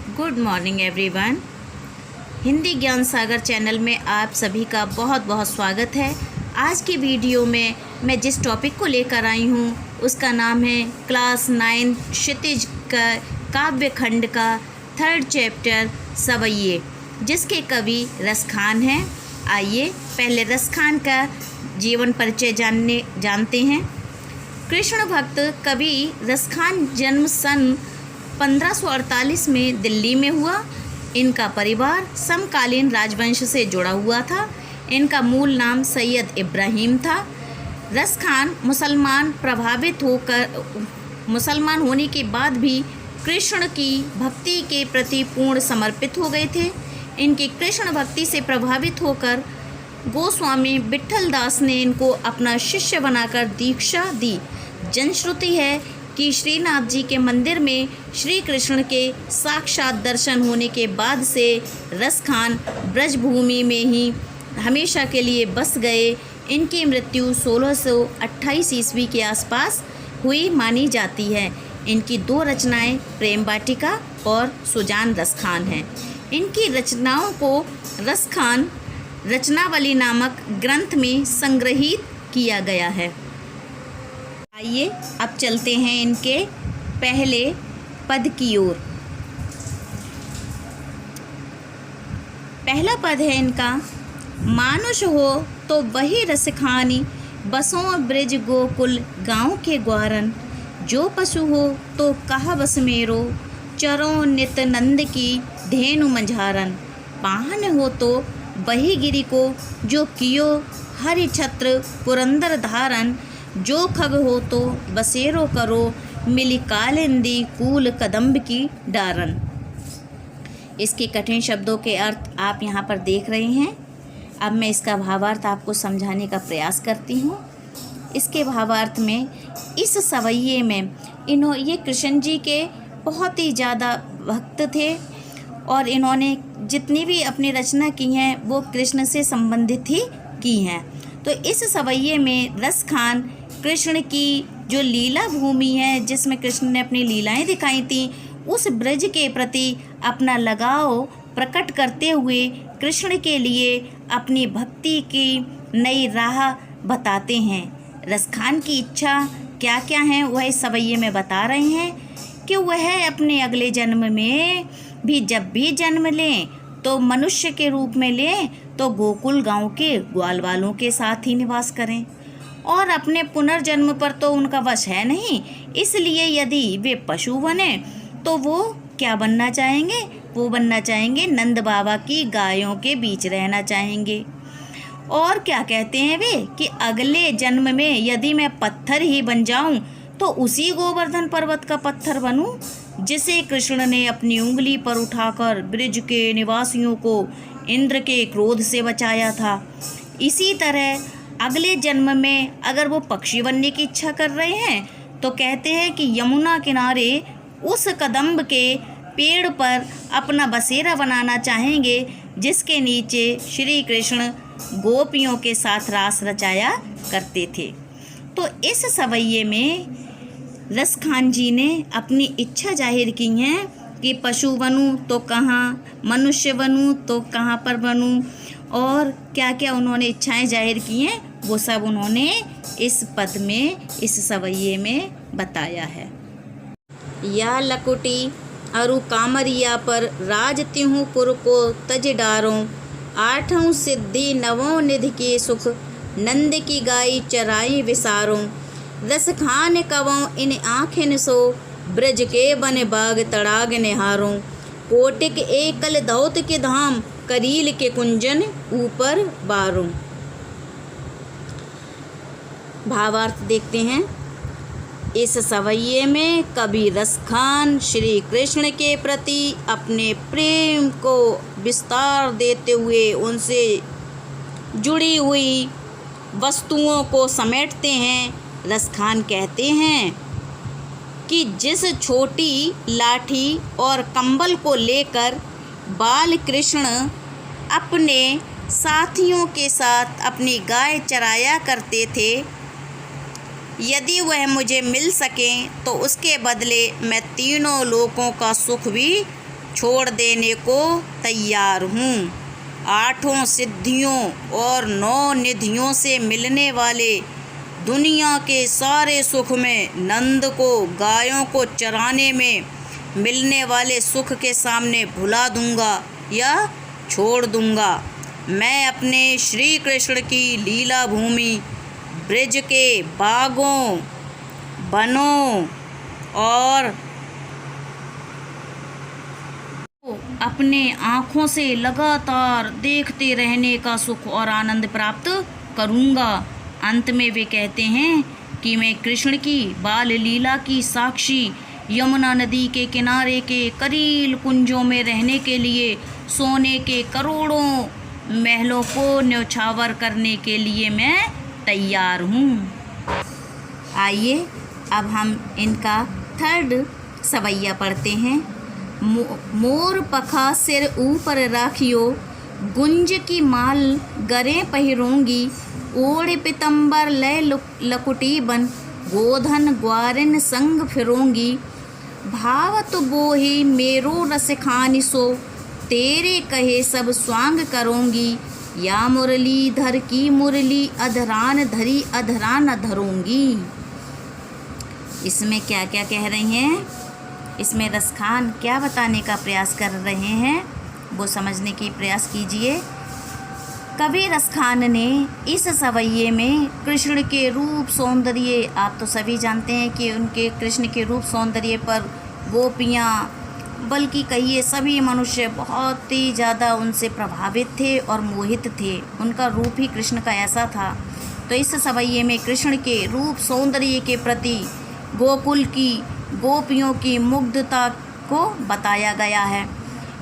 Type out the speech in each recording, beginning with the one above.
Good morning everyone. Hindi ज्ञान सागर channel में आप सभी का बहुत बहुत स्वागत है। आज की वीडियो में मैं जिस टॉपिक को लेकर आई हूँ उसका नाम है क्लास 9 क्षितिज का काव्य खंड का 3rd चैप्टर सवैये, जिसके कवि रसखान हैं। आइए पहले रसखान का जीवन परिचय जानते हैं। कृष्ण भक्त कवि रसखान जन्म सन 1548 में दिल्ली में हुआ। इनका परिवार समकालीन राजवंश से जुड़ा हुआ था। इनका मूल नाम सैयद इब्राहिम था। रसखान मुसलमान होने के बाद भी कृष्ण की भक्ति के प्रति पूर्ण समर्पित हो गए थे। इनकी कृष्ण भक्ति से प्रभावित होकर गोस्वामी विट्ठल दास ने इनको अपना शिष्य बनाकर दीक्षा दी। जनश्रुति है कि श्रीनाथ जी के मंदिर में श्री कृष्ण के साक्षात दर्शन होने के बाद से रसखान ब्रजभूमि में ही हमेशा के लिए बस गए। इनकी मृत्यु 1628 ईस्वी के आसपास हुई मानी जाती है। इनकी 2 रचनाएं प्रेम वाटिका और सुजान रसखान हैं। इनकी रचनाओं को रसखान रचनावली नामक ग्रंथ में संग्रहित किया गया है। आइए अब चलते हैं इनके पहले पद की ओर। पहला पद है इनका, मानुष हो तो वही रसखानी, बसों ब्रिज गोकुल गाँव के ग्वारन। जो पशु हो तो कहा बस मेरो, चरों नित नंद की धेनु मंझारन। पाहन हो तो वही गिरि को, जो कियो हरि छत्र पुरंदर धारन। जो खग हो तो बसेरो करो, मिली कालिंदी कूल कदम्ब की डारन। इसके कठिन शब्दों के अर्थ आप यहाँ पर देख रहे हैं। अब मैं इसका भावार्थ आपको समझाने का प्रयास करती हूँ। इसके भावार्थ में इस सवैये में ये कृष्ण जी के बहुत ही ज़्यादा भक्त थे और इन्होंने जितनी भी अपनी रचना की हैं वो कृष्ण से संबंधित ही की हैं। तो इस सवैये में रसखान कृष्ण की जो लीला भूमि है, जिसमें कृष्ण ने अपनी लीलाएं दिखाई थी, उस ब्रज के प्रति अपना लगाव प्रकट करते हुए कृष्ण के लिए अपनी भक्ति की नई राह बताते हैं। रसखान की इच्छा क्या क्या है वह इस सवैये में बता रहे हैं कि वह अपने अगले जन्म में भी जब भी जन्म लें तो मनुष्य के रूप में लें तो गोकुल गांव के ग्वाल वालों के साथ ही निवास करें, और अपने पुनर्जन्म पर तो उनका वश है नहीं। इसलिए यदि वे पशु बने तो वो क्या बनना चाहेंगे? वो बनना चाहेंगे नंद बाबा की गायों के बीच रहना चाहेंगे। और क्या कहते हैं वे कि अगले जन्म में यदि मैं पत्थर ही बन जाऊं तो उसी गोवर्धन पर्वत का पत्थर बनूं, जिसे कृष्ण ने अपनी उंगली पर उठाकर ब्रिज के निवासियों को इंद्र के क्रोध से बचाया था। इसी तरह अगले जन्म में अगर वो पक्षी बनने की इच्छा कर रहे हैं तो कहते हैं कि यमुना किनारे उस कदम्ब के पेड़ पर अपना बसेरा बनाना चाहेंगे, जिसके नीचे श्री कृष्ण गोपियों के साथ रास रचाया करते थे। तो इस सवैये में रसखान जी ने अपनी इच्छा जाहिर की है कि पशु बनूं तो कहाँ, मनुष्य बनूं तो कहाँ पर बनूं, और क्या क्या उन्होंने इच्छाएं जाहिर की हैं वो सब उन्होंने इस पद में, इस सवैये में बताया है। या लकुटी अरु कामरिया पर राज त्यों पुर को तज डारों। 8 सिद्धि 9 निधि के सुख, नंद की गाय चराई विसारों। रसखान कवों इन आँखिन सो, ब्रज के बन बाग तड़ाग निहारों। कोटिक एकल धौत के धाम, करील के कुंजन ऊपर बारों। भावार्थ देखते हैं। इस सवैये में कवि रसखान श्री कृष्ण के प्रति अपने प्रेम को विस्तार देते हुए उनसे जुड़ी हुई वस्तुओं को समेटते हैं। रसखान कहते हैं कि जिस छोटी लाठी और कंबल को लेकर बाल कृष्ण अपने साथियों के साथ अपनी गाय चराया करते थे, यदि वह मुझे मिल सके तो उसके बदले मैं तीनों लोकों का सुख भी छोड़ देने को तैयार हूँ। 8 सिद्धियों और 9 निधियों से मिलने वाले दुनिया के सारे सुख में नंद को गायों को चराने में मिलने वाले सुख के सामने भुला दूंगा या छोड़ दूंगा। मैं अपने श्री कृष्ण की लीला भूमि ब्रज के बागों, वनों और अपने आँखों से लगातार देखते रहने का सुख और आनंद प्राप्त करूँगा। अंत में वे कहते हैं कि मैं कृष्ण की बाल लीला की साक्षी यमुना नदी के किनारे के करील कुंजों में रहने के लिए सोने के करोड़ों महलों को न्यौछावर करने के लिए मैं तैयार हूँ। आइए अब हम इनका 3rd सवैया पढ़ते हैं। मोर पखा सिर ऊपर राखियो, गुंज की माल गरे पहिरूंगी, ओढ़ पितंबर लय लकुटी बन, गोधन ग्वारिन संग फिरूंगी, भावत बोही मेरो रस खानी सो, तेरे कहे सब स्वांग करूंगी, या मुरली धर की मुरली अधरान धरी अधरान धरूंगी। इसमें क्या क्या कह रही हैं, इसमें रसखान क्या बताने का प्रयास कर रहे हैं वो समझने की प्रयास कीजिए। कवि रसखान ने इस सवैये में कृष्ण के रूप सौंदर्य, आप तो सभी जानते हैं कि उनके कृष्ण के रूप सौंदर्य पर गोपियाँ बल्कि कहिए सभी मनुष्य बहुत ही ज़्यादा उनसे प्रभावित थे और मोहित थे। उनका रूप ही कृष्ण का ऐसा था। तो इस सवैये में कृष्ण के रूप सौंदर्य के प्रति गोकुल की गोपियों की मुग्धता को बताया गया है।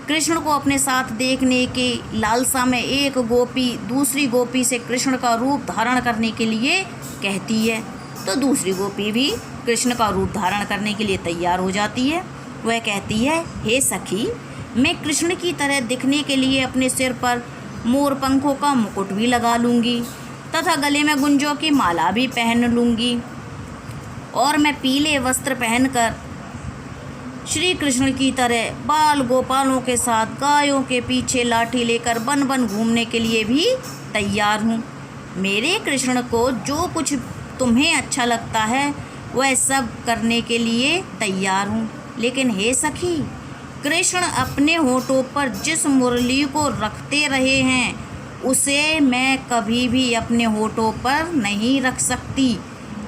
कृष्ण को अपने साथ देखने की लालसा में एक गोपी दूसरी गोपी से कृष्ण का रूप धारण करने के लिए कहती है, तो दूसरी गोपी भी कृष्ण का रूप धारण करने के लिए तैयार हो जाती है। वह कहती है, हे सखी, मैं कृष्ण की तरह दिखने के लिए अपने सिर पर मोर पंखों का मुकुट भी लगा लूँगी तथा गले में गुंजों की माला भी पहन लूँगी, और मैं पीले वस्त्र पहनकर श्री कृष्ण की तरह बाल गोपालों के साथ गायों के पीछे लाठी लेकर वन वन घूमने के लिए भी तैयार हूँ। मेरे कृष्ण को जो कुछ तुम्हें अच्छा लगता है वह सब करने के लिए तैयार हूँ। लेकिन हे सखी, कृष्ण अपने होठों पर जिस मुरली को रखते रहे हैं उसे मैं कभी भी अपने होठों पर नहीं रख सकती।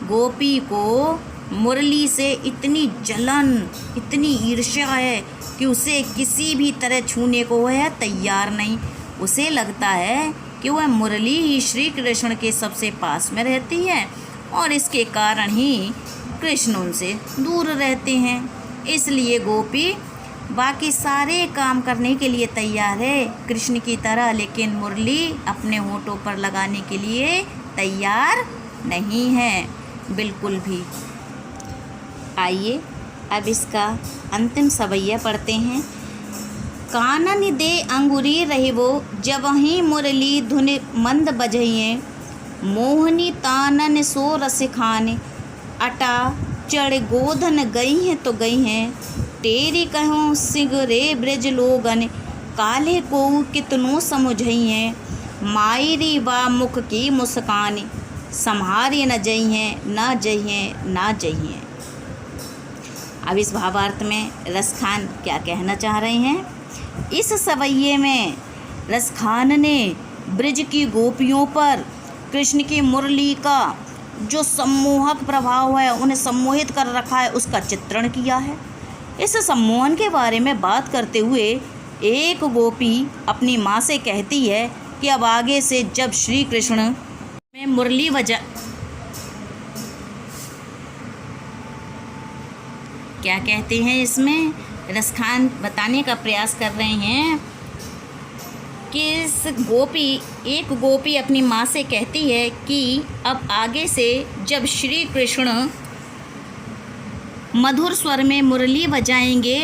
गोपी को मुरली से इतनी जलन, इतनी ईर्ष्या है कि उसे किसी भी तरह छूने को वह तैयार नहीं। उसे लगता है कि वह मुरली ही श्री कृष्ण के सबसे पास में रहती है और इसके कारण ही कृष्ण उनसे दूर रहते हैं। इसलिए गोपी बाकी सारे काम करने के लिए तैयार है कृष्ण की तरह, लेकिन मुरली अपने होठों पर लगाने के लिए तैयार नहीं है बिल्कुल भी। आइए अब इसका अंतिम सवैया पढ़ते हैं। कानन दे अंगुरी रहिबो, जब ही मुरली धुन मंद बजइए, मोहनी तानन सो रस खाने, अटा चढ़ गोधन गई हैं तो गई हैं, तेरी कहूँ सिगरे ब्रज लोगन, काले को कितनों समझई हैं, मायरी बा मुख की मुस्कान, सम्हारी न जई हैं ना जई हैं ना जई हैं। अब इस भावार्थ में रसखान क्या कहना चाह रहे हैं? इस सवैये में रसखान ने ब्रज की गोपियों पर कृष्ण की मुरली का जो सम्मोहक प्रभाव है, उन्हें सम्मोहित कर रखा है, उसका चित्रण किया है। इस सम्मोहन के बारे में बात करते हुए एक गोपी अपनी माँ से कहती है कि अब आगे से जब श्री कृष्ण में मुरली बजा, क्या कहते हैं इसमें रसखान बताने का प्रयास कर रहे हैं कि एक गोपी अपनी माँ से कहती है कि अब आगे से जब श्री कृष्ण मधुर स्वर में मुरली बजाएंगे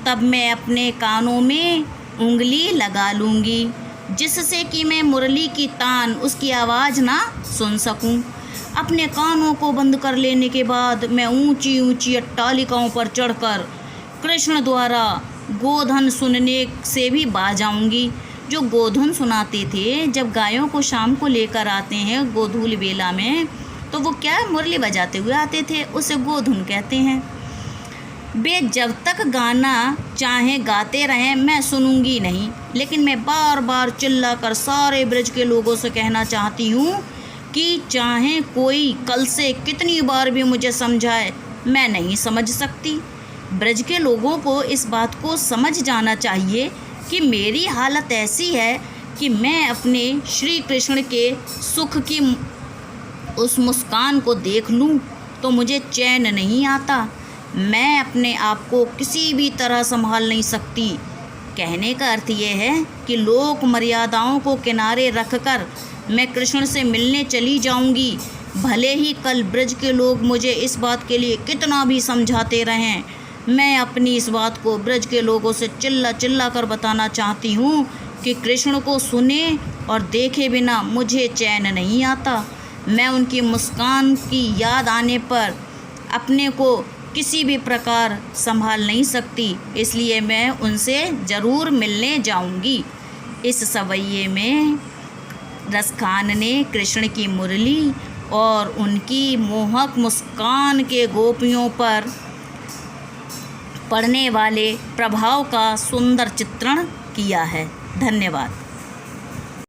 तब मैं अपने कानों में उंगली लगा लूँगी, जिससे कि मैं मुरली की तान, उसकी आवाज़ ना सुन सकूं। अपने कानों को बंद कर लेने के बाद मैं ऊंची ऊंची अट्टालिकाओं पर चढ़कर कृष्ण द्वारा गोधन सुनने से भी बाज आऊँगी। जो गोधन सुनाते थे, जब गायों को शाम को लेकर आते हैं गोधूल बेला में, तो वो क्या मुरली बजाते हुए आते थे, उसे गोधुन कहते हैं। वे जब तक गाना चाहे गाते रहें, मैं सुनूंगी नहीं, लेकिन मैं बार बार चिल्लाकर सारे ब्रज के लोगों से कहना चाहती हूँ कि चाहे कोई कल से कितनी बार भी मुझे समझाए, मैं नहीं समझ सकती। ब्रज के लोगों को इस बात को समझ जाना चाहिए कि मेरी हालत ऐसी है कि मैं अपने श्री कृष्ण के सुख की उस मुस्कान को देख लूं तो मुझे चैन नहीं आता। मैं अपने आप को किसी भी तरह संभाल नहीं सकती। कहने का अर्थ ये है कि लोक मर्यादाओं को किनारे रखकर मैं कृष्ण से मिलने चली जाऊंगी, भले ही कल ब्रज के लोग मुझे इस बात के लिए कितना भी समझाते रहें। मैं अपनी इस बात को ब्रज के लोगों से चिल्ला चिल्ला कर बताना चाहती हूँ कि कृष्ण को सुने और देखे बिना मुझे चैन नहीं आता। मैं उनकी मुस्कान की याद आने पर अपने को किसी भी प्रकार संभाल नहीं सकती, इसलिए मैं उनसे ज़रूर मिलने जाऊंगी। इस सवैये में रसखान ने कृष्ण की मुरली और उनकी मोहक मुस्कान के गोपियों पर पड़ने वाले प्रभाव का सुंदर चित्रण किया है। धन्यवाद।